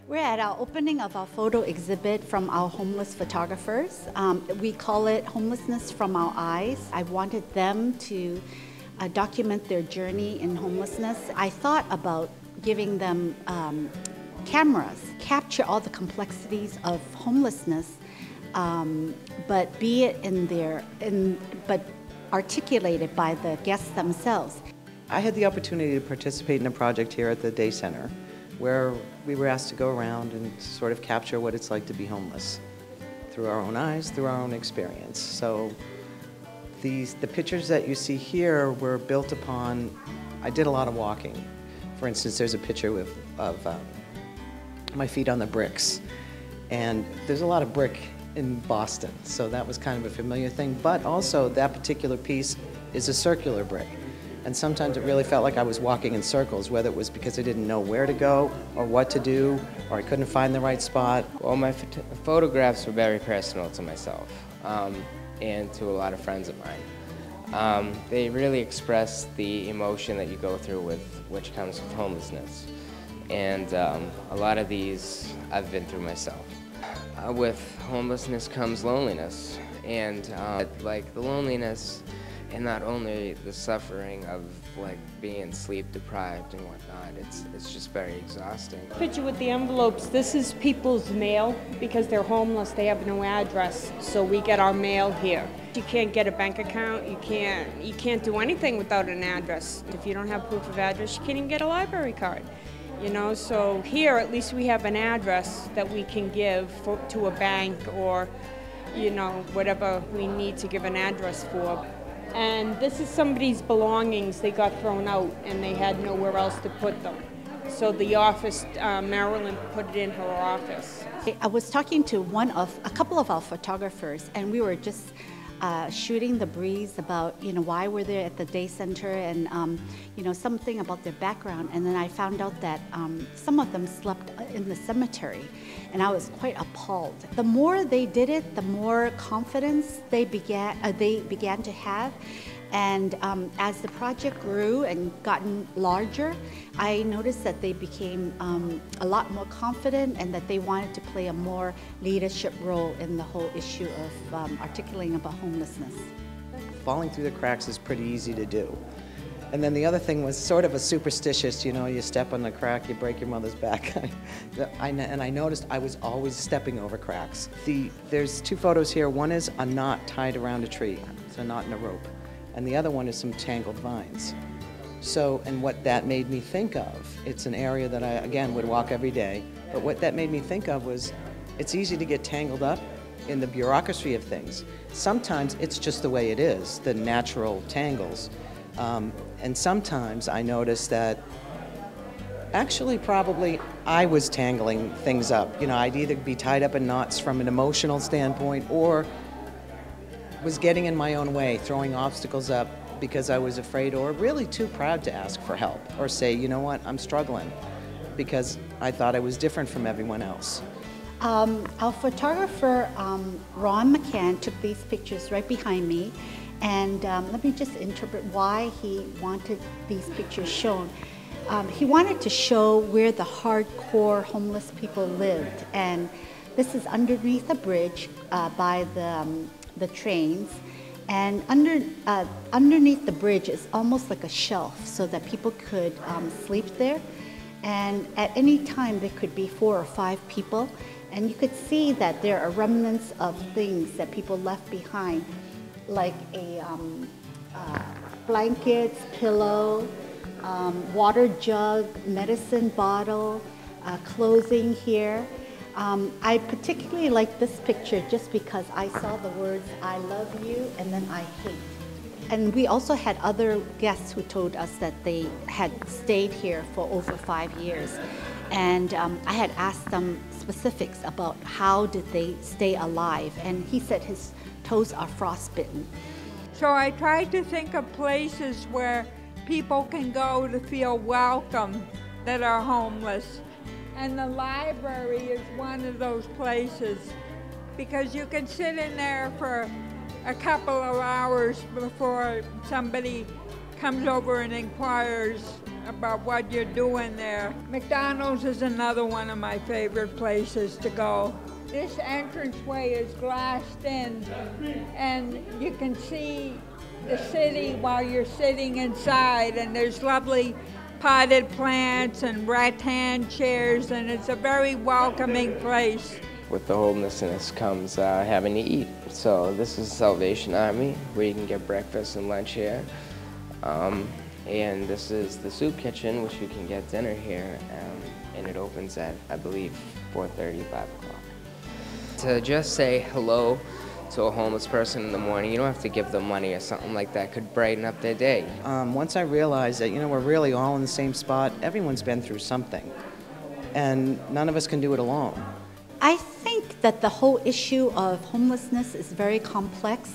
We're at our opening of our photo exhibit from our homeless photographers. We call it Homelessness from Our Eyes. I wanted them to document their journey in homelessness. I thought about giving them cameras, capture all the complexities of homelessness, but be it but articulated by the guests themselves. I had the opportunity to participate in a project here at the Day Center where we were asked to go around and sort of capture what it's like to be homeless through our own eyes, through our own experience. So the pictures that you see here were built upon, I did a lot of walking. For instance, there's a picture of my feet on the bricks. And there's a lot of brick in Boston, so that was kind of a familiar thing. But also, that particular piece is a circular brick. And sometimes it really felt like I was walking in circles, whether it was because I didn't know where to go or what to do, or I couldn't find the right spot. Well, my photographs were very personal to myself and to a lot of friends of mine. They really express the emotion that you go through which comes with homelessness. And a lot of these I've been through myself. With homelessness comes loneliness, and like the loneliness, and not only the suffering of like being sleep deprived and whatnot. It's just very exhausting. Picture with the envelopes. This is people's mail because they're homeless. They have no address, so we get our mail here. You can't get a bank account. You can't do anything without an address. If you don't have proof of address, you can't even get a library card. You know, so here at least we have an address that we can give to a bank or, you know, whatever we need to give an address for. And this is somebody's belongings. They got thrown out and they had nowhere else to put them. So the office, Marilyn put it in her office. I was talking to a couple of our photographers, and we were just shooting the breeze about, you know, why we're there at the Day Center and, you know, something about their background. And then I found out that some of them slept in the cemetery, and I was quite appalled. The more they did it, the more confidence they began to have. And as the project grew and gotten larger, I noticed that they became a lot more confident and that they wanted to play a more leadership role in the whole issue of articulating about homelessness. Falling through the cracks is pretty easy to do. And then the other thing was sort of a superstitious, you know, you step on the crack, you break your mother's back. And I noticed I was always stepping over cracks. There's two photos here. One is a knot tied around a tree. It's a knot in a rope. And the other one is some tangled vines. So, and what that made me think of, it's an area that I, again, would walk every day, but what that made me think of was, it's easy to get tangled up in the bureaucracy of things. Sometimes it's just the way it is, the natural tangles. And sometimes I noticed that actually probably I was tangling things up. You know, I'd either be tied up in knots from an emotional standpoint or was getting in my own way, throwing obstacles up because I was afraid or really too proud to ask for help or say, you know what, I'm struggling, because I thought I was different from everyone else. Our photographer, Ron McCann, took these pictures right behind me, and let me just interpret why he wanted these pictures shown. He wanted to show where the hardcore homeless people lived, and this is underneath a bridge by the trains, and underneath the bridge is almost like a shelf so that people could sleep there, and at any time there could be 4 or 5 people, and you could see that there are remnants of things that people left behind, like blankets, pillow, water jug, medicine bottle, clothing here. I particularly like this picture just because I saw the words, I love you, and then I hate. And we also had other guests who told us that they had stayed here for over 5 years. And I had asked them specifics about how did they stay alive. And he said his toes are frostbitten. So I tried to think of places where people can go to feel welcome that are homeless. And the library is one of those places, because you can sit in there for a couple of hours before somebody comes over and inquires about what you're doing there. McDonald's is another one of my favorite places to go. This entranceway is glassed in, and you can see the city while you're sitting inside, and there's lovely potted plants and rattan chairs, and it's a very welcoming place. With the homelessness comes having to eat. So this is Salvation Army, where you can get breakfast and lunch here. And this is the soup kitchen, which you can get dinner here, and it opens at, I believe, 4:30, 5 o'clock. To just say hello to a homeless person in the morning, you don't have to give them money or something like that, could brighten up their day. Once I realized that, we're really all in the same spot, everyone's been through something, and none of us can do it alone. I think that the whole issue of homelessness is very complex,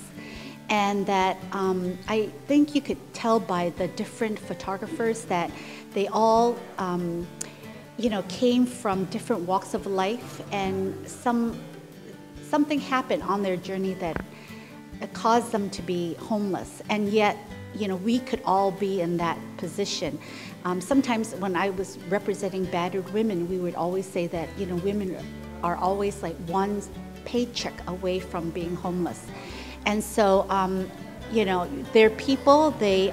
and that I think you could tell by the different photographers that they all came from different walks of life, and something happened on their journey that caused them to be homeless, and yet we could all be in that position. Sometimes when I was representing battered women, we would always say that women are always like one paycheck away from being homeless. And so, they're people, they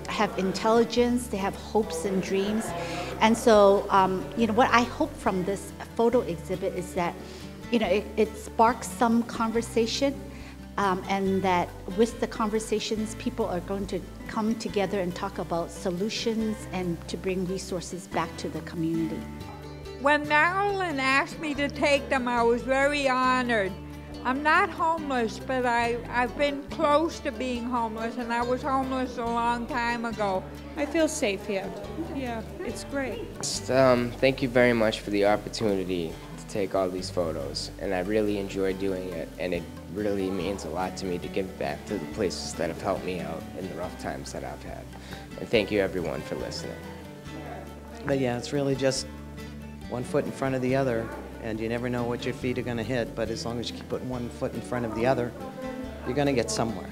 have intelligence, they have hopes and dreams. And so, what I hope from this photo exhibit is that, it sparks some conversation, and that with the conversations, people are going to come together and talk about solutions and to bring resources back to the community. When Marilyn asked me to take them, I was very honored. I'm not homeless, but I've been close to being homeless, and I was homeless a long time ago. I feel safe here. Yeah, it's great. Thank you very much for the opportunity to take all these photos, and I really enjoy doing it, and it really means a lot to me to give back to the places that have helped me out in the rough times that I've had. And thank you everyone for listening. But yeah, it's really just one foot in front of the other, and you never know what your feet are going to hit, but as long as you keep putting one foot in front of the other, you're going to get somewhere.